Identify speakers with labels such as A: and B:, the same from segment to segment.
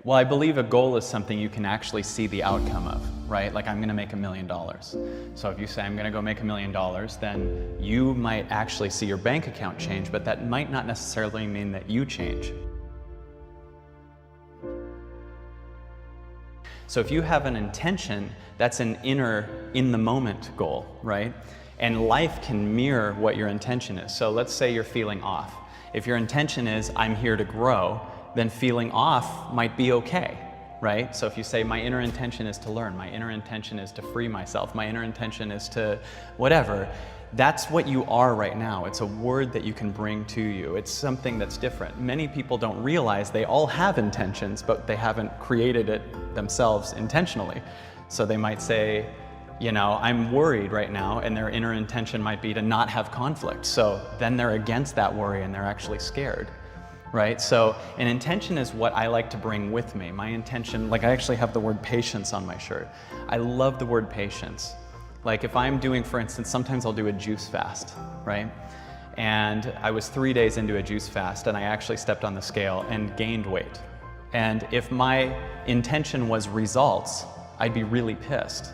A: Well, I believe a goal is something you can actually see the outcome of, right? Like, I'm gonna make $1 million. So if you say, I'm gonna go make $1 million, then you might actually see your bank account change, but that might not necessarily mean that you change. So if you have an intention, that's an inner, in the moment goal, right? And life can mirror what your intention is. So let's say you're feeling off. If your intention is, I'm here to grow, then feeling off might be okay, right? So if you say, my inner intention is to learn, my inner intention is to free myself, my inner intention is to whatever, that's what you are right now. It's a word that you can bring to you. It's something that's different. Many people don't realize they all have intentions, but they haven't created it themselves intentionally. So they might say, you know, I'm worried right now, and their inner intention might be to not have conflict. So then they're against that worry and they're actually scared. Right? So an intention is what I like to bring with me. My intention, like I actually have the word patience on my shirt. I love the word patience. Like if I'm doing, for instance, sometimes I'll do a juice fast, right? And I was 3 days into a juice fast and I actually stepped on the scale and gained weight. And if my intention was results, I'd be really pissed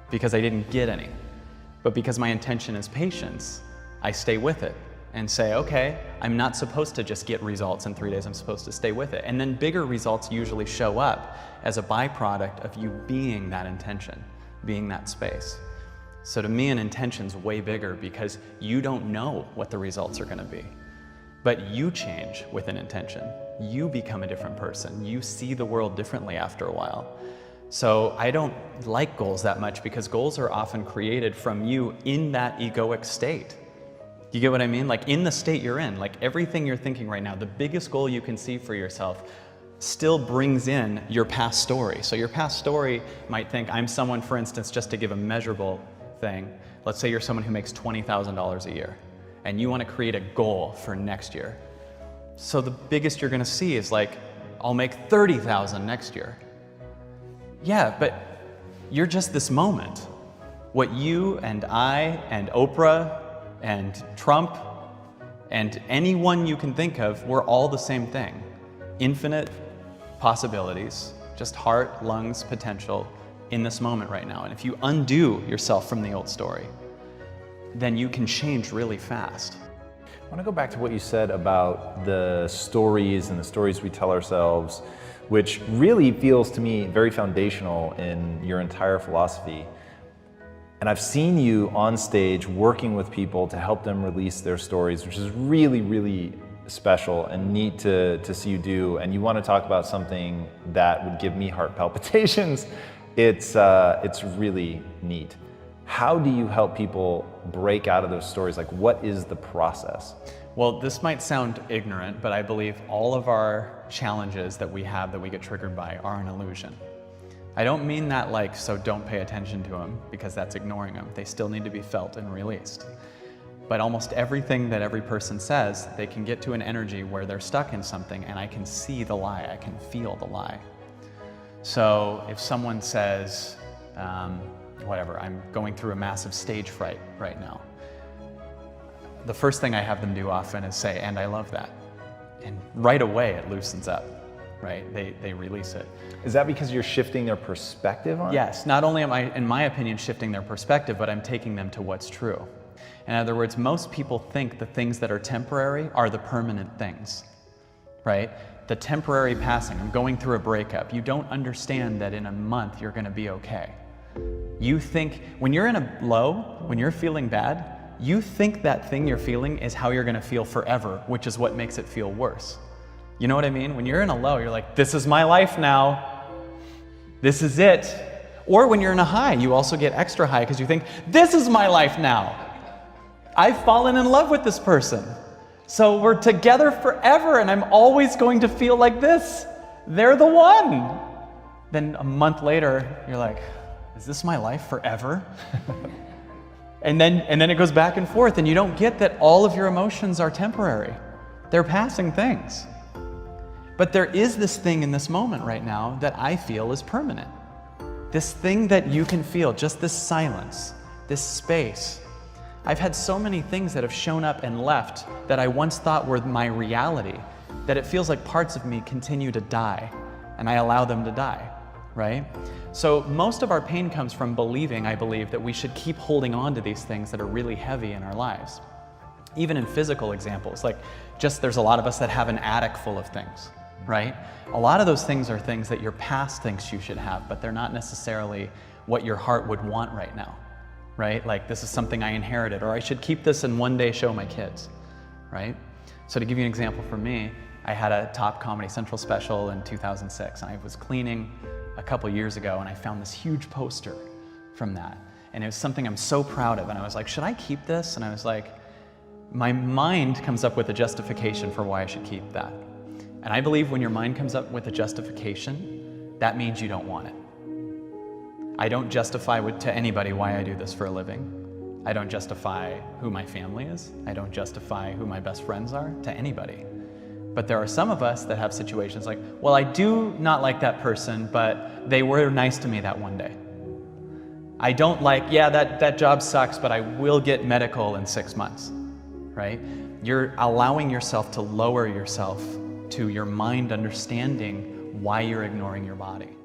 A: because I didn't get any. But because my intention is patience, I stay with it and say, okay, I'm not supposed to just get results in 3 days, I'm supposed to stay with it. And then bigger results usually show up as a byproduct of you being that intention, being that space. So to me, an intention's way bigger because you don't know what the results are gonna be. But you change with an intention. You become a different person. You see the world differently after a while. So I don't like goals that much because goals are often created from you in that egoic state. You get what I mean? Like in the state you're in, like everything you're thinking right now, the biggest goal you can see for yourself still brings in your past story. So your past story might think, I'm someone, for instance, just to give a measurable thing, let's say you're someone who makes $20,000 a year and you want to create a goal for next year. So the biggest you're going to see is like, I'll make 30,000 next year. Yeah, but you're just this moment. What you and I and Oprah and Trump and anyone you can think of, we're all the same thing. Infinite possibilities, just heart, lungs, potential in this moment right now. And if you undo yourself from the old story, then you can change really fast.
B: I want to go back to what you said about the stories and the stories we tell ourselves, which really feels to me very foundational in your entire philosophy. And I've seen you on stage working with people to help them release their stories, which is really, really special and neat to see you do. And you want to talk about something that would give me heart palpitations. It's really neat. How do you help people break out of those stories? Like, what is the process?
A: Well, this might sound ignorant, but I believe all of our challenges that we have that we get triggered by are an illusion. I don't mean that like, so don't pay attention to them, because that's ignoring them. They still need to be felt and released. But almost everything that every person says, they can get to an energy where they're stuck in something and I can see the lie, I can feel the lie. So if someone says, whatever, I'm going through a massive stage fright right now, the first thing I have them do often is say, and I love that. And right away it loosens up. Right? They release it.
B: Is that because you're shifting their perspective on it?
A: Yes, not only am I, in my opinion, shifting their perspective, but I'm taking them to what's true. In other words, most people think the things that are temporary are the permanent things, right? The temporary passing, I'm going through a breakup. You don't understand that in a month you're gonna be okay. You think, when you're in a low, when you're feeling bad, you think that thing you're feeling is how you're gonna feel forever, which is what makes it feel worse. You know what I mean? When you're in a low, you're like, this is my life now. This is it. Or when you're in a high, you also get extra high because you think, this is my life now. I've fallen in love with this person. So we're together forever and I'm always going to feel like this. They're the one. Then a month later, you're like, is this my life forever? and then it goes back and forth and you don't get that all of your emotions are temporary. They're passing things. But there is this thing in this moment right now that I feel is permanent. This thing that you can feel, just this silence, this space. I've had so many things that have shown up and left that I once thought were my reality, that it feels like parts of me continue to die. and I allow them to die, right? So most of our pain comes from believing, I believe, that we should keep holding on to these things that are really heavy in our lives. Even in physical examples, like just there's a lot of us that have an attic full of things, right? A lot of those things are things that your past thinks you should have, but they're not necessarily what your heart would want right now, right? Like this is something I inherited, or I should keep this and one day show my kids, right? So to give you an example for me, I had a top Comedy Central special in 2006, and I was cleaning a couple years ago, and I found this huge poster from that. And it was something I'm so proud of, and I was like, should I keep this? And I was like, my mind comes up with a justification for why I should keep that. And I believe when your mind comes up with a justification, that means you don't want it. I don't justify to anybody why I do this for a living. I don't justify who my family is. I don't justify who my best friends are to anybody. But there are some of us that have situations like, well, I do not like that person, but they were nice to me that one day. I don't like, yeah, that job sucks, but I will get medical in 6 months, right? You're allowing yourself to lower yourself to your mind understanding why you're ignoring your body.